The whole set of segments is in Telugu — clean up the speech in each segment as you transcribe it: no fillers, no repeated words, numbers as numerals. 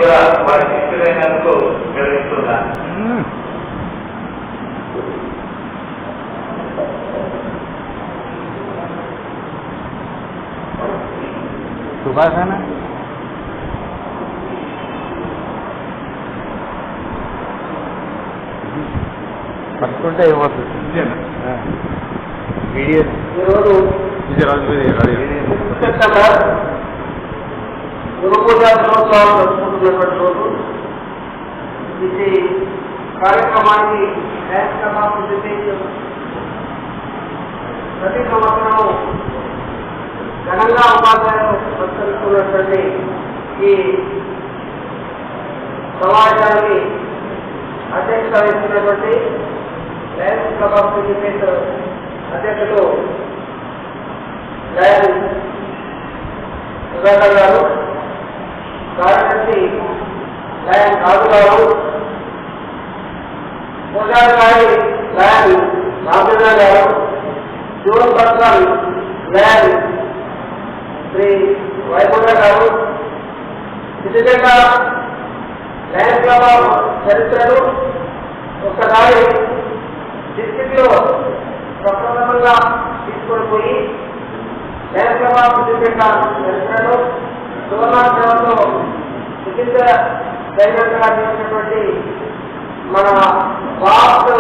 కూడా వారి శిష్యులైనందుకు వివరిస్తున్నాను. సుభాషణ పట్టుకుంటే అయిపోతుంది. వీడియో సెప్టెంబర్ గురు పూజా దినోత్సవాలు జరుపుకుంటున్నటువంటి రోజు. ఇది కార్యక్రమానికి ప్రతి సంవత్సరం ఘనంగా ఉపాధ్యాయులు సత్కరిస్తున్నటువంటి ఈ సమాజానికి అధ్యక్షత వహిస్తున్నటువంటి లయన్స్ క్లబ్ ఆఫ్ ఎడ్యుకేషన్ అధ్యక్షులు లయన్ సుధాకర్ గారు, కార్యదర్శి లయన్ రాజు గారు, కోశాధికారి లయన్ రామచంద్ర గారు, zone person lion Shri Vaikuntha గారు, విశేషంగా లయన్స్ క్లబ్ ఆఫ్ చరిత్రను ఒక్కసారి డిస్ట్రిక్ట్ లో ప్రప్రథమంగా తీసుకొని పోయి లయన్స్ క్లబ్ ఆఫ్ చరిత్రను సువర్ణాక్షరంతో చికిత్స దైవంగా చేసినటువంటి మన రాష్ట్ర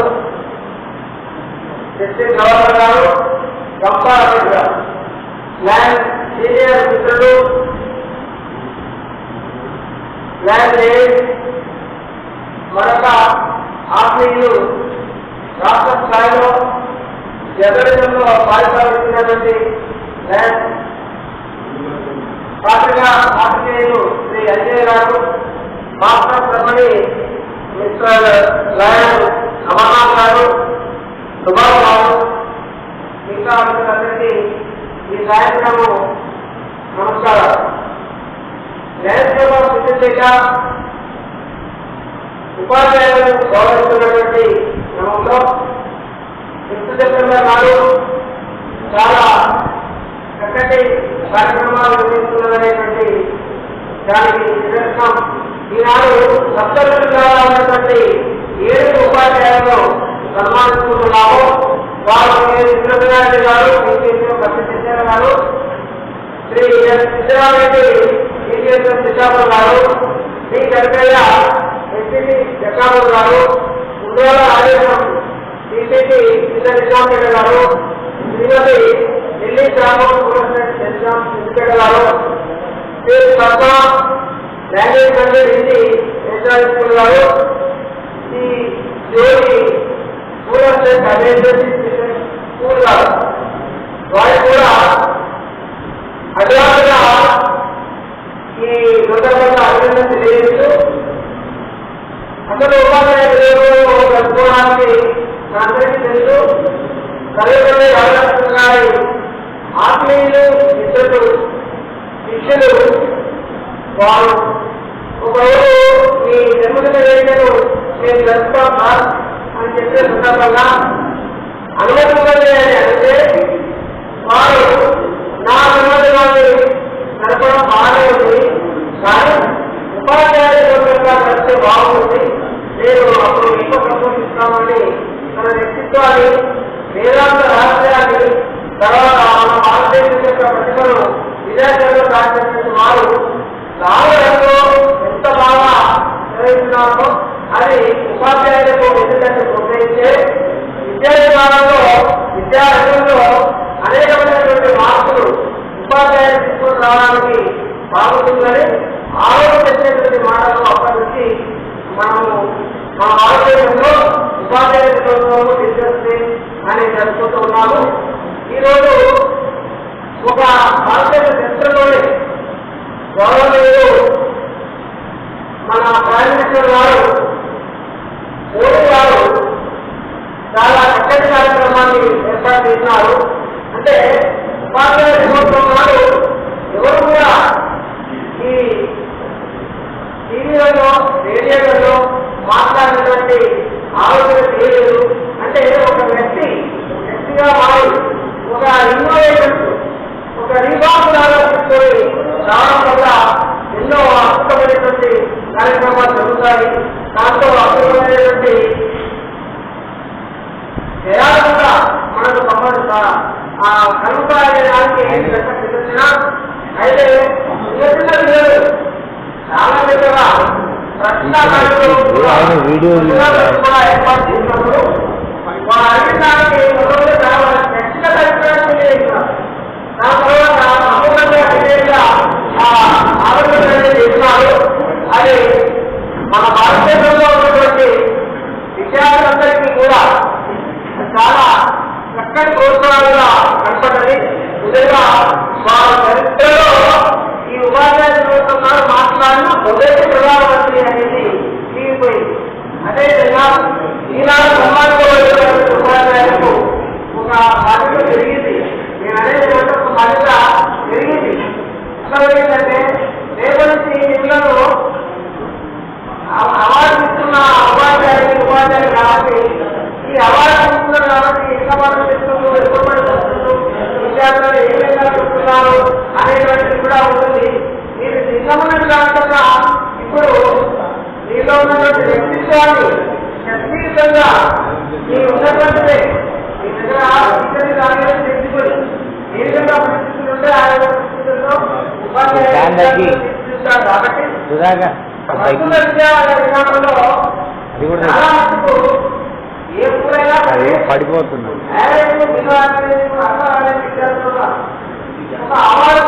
డిస్ట్రిక్ట్ గవర్నర్ గారు గంపారెడ్డి గారు, ల్యాండ్ సీనియర్ మిత్రులు, ల్యాండ్ మరొక ఆత్మీయులు, రాష్ట్ర స్థాయిలో జర్నలిజంలో పాల్గొంటున్నటువంటి ల్యాండ్ పాత్రికేయులు శ్రీ అజయ్ గారు, మాస్టర్ బ్రహ్మణి, మిస్టర్ లయన్ అమర్నాథ్ గారు, సుభాష్ గారు, ఇంకా అందరికీ ఈ సాయంత్రము నమస్కారాలు. లయన్స్ క్లబ్ ఆఫ్ సిద్దిపేట ఉపాధ్యాయులను గౌరవిస్తున్నటువంటి క్రమంలో 6 సెప్టెంబర్ నాడు చాలా చక్కటి కార్యక్రమాలు నిర్వహిస్తున్నదనేటువంటి దానికి నిదర్శనం ఈనాడు సప్తరుషులుగా ఉన్నటువంటి 7 ఉపాధ్యాయులను సన్మానిస్తున్నాము. వారు ఇంద్రనాథ్ గారు, సత్యనారాయణ గారు, శ్రీ సిద్ధరామరెడ్డి సిద్ధాపురం గారు, శ్రీ కరికయ్య ఎస్పీ జక్కాపూర్ గారు, ఉండాల రాజేశ్వరం సిపిటి నిజాంపేట గారు, శ్రీమతి ఢిల్లీ శ్రామం సిద్దిపేట గారు, Shri Padma language pandit Hindi national school గారు, శ్రీ జ్యోతి స్కూల్ గారు, వారు కూడా అధ్యాపక ఈ సందర్భంగా అభినందన తెలియజేస్తూ అసలు ఉపాధ్యాయులు జరుపుకోవడానికి అందరికీ తెలుసు. కవిపల్లి రామకృష్ణ గారి ఆత్మీయులు, మిత్రులు, శిష్యులు వారు ఒకరోజు మీ జన్మదిన వేడుకను మేము జరుపుకుంటాం అని చెప్పిన సందర్భంగా అనుమతి అని అంటే వారు నా జన్మదినాన్ని జరపడం బాగానే ఉంది, కానీ ఉపాధ్యాయులుగా నడిస్తే బాగుంది, నేను అప్పుడు ఎక్కువ సంతోషిస్తామని తన వ్యక్తిత్వాన్ని, వేదాంత రహస్యాన్ని, తర్వాత మన భారతదేశం యొక్క ప్రతిభను విదేశాల్లో దాచిపెట్టిన వారు రావడంలో ఎంత బాగా నిర్వహిస్తున్నారో అది ఉపాధ్యాయులకు ఎందుకంటే ప్రోత్సహించే విద్యా విధానంలో, విద్యారంగంలో అనేకమైనటువంటి మార్పులు ఉపాధ్యాయులు తీసుకొని రావడానికి బాగుంటుందని ఆలోచించేటువంటి మాటలు అప్పటి నుంచి మనము మా భారతదేశంలో ఉపాధ్యాయుల దినోత్సవం టీచర్స్ డే అని జరుపుకుంటూ ఉన్నాము. ఈరోజు ఒక భారతదేశ చరిత్రలోనే గౌరవనీయులు మన ప్రైమ్ మినిస్టర్ గారు మోడీ గారు చాలా చక్కటి కార్యక్రమాన్ని ఏర్పాటు చేసినారు. అంటే ఉపాధ్యాయుల దినోత్సవం నాడు ఎవరు కూడా ఈ టీవీలలో, రేడియోలలో మాట్లాడినటువంటి ఆలోచన చేయలేదు. అంటే ఒక వ్యక్తిగా మారి ఒక ఇన్నోవేషన్స్, ఒక రీబార్డ్ లాగా తీసుకొని రావడం వల్ల ఎన్నో అద్భుతమైనటువంటి కార్యక్రమాలు జరుగుతాయి. దాంతో అద్భుతమైనటువంటి జయాలు కూడా మనకు కలుగుతాయడానికి నిదర్శన. అయితే చిన్న పిల్లలు చాలా పెద్దగా వీడియో కూడా ఏర్పాటు చేసినప్పుడు వారు అడిగడానికి చాలా వ్యక్తిగత అభిప్రాయం తెలియజేస్తున్నారు. దాని తర్వాత అమూల్యంగా ఆలోచన చేస్తున్నారు. అది మన భారతదేశంలో ఉన్నటువంటి విద్యార్థులందరికీ కూడా చాలా చక్కటి ప్రోత్సాహాలుగా కనపడ్డది. నిజంగా వారి చరిత్రలో ఈ ఉపాధ్యాయులు మాట్లాడిన మొదటి ప్రధానమంత్రి అనేది మిగిలిపోయింది. అదేవిధంగా ఈనాడు సమాజంలో ఉపాధ్యాయులకు ఒక బాధ్యత పెరిగింది. నేను అనేది ఒక బాధ్యత పెరిగింది. అసలు ఏంటంటే రేపటి ఇళ్లలో అవార్డు ఇస్తున్న ఉపాధ్యాయులు కాబట్టి ఈ అవార్డు ఇస్తున్నారు కాబట్టి ఎంత మనం చెప్తున్నారు, ఎక్కువ పని చేస్తున్నారు, విద్యార్థులు ఏ విధంగా చెప్తున్నారు అనేటువంటిది కూడా ఉంటుంది. మీరు నిజమైన కాకుండా ఇప్పుడు మీలో ఉన్నటువంటి వ్యక్తిత్వాన్ని శక్తియుతంగా మీరు ఉన్నటువంటిదే మీ దగ్గర ఇతని దానిలో తెచ్చుకొని ఏ విధంగా పరిస్థితులు ఉంటే ఆ పరిస్థితుల్లో ఉపాధ్యాయులు తీర్చిదిద్దుతారు. కాబట్టి విధానంలో ఏ ఊరైనా పడిపోతున్నాడు ఒక అవార్డు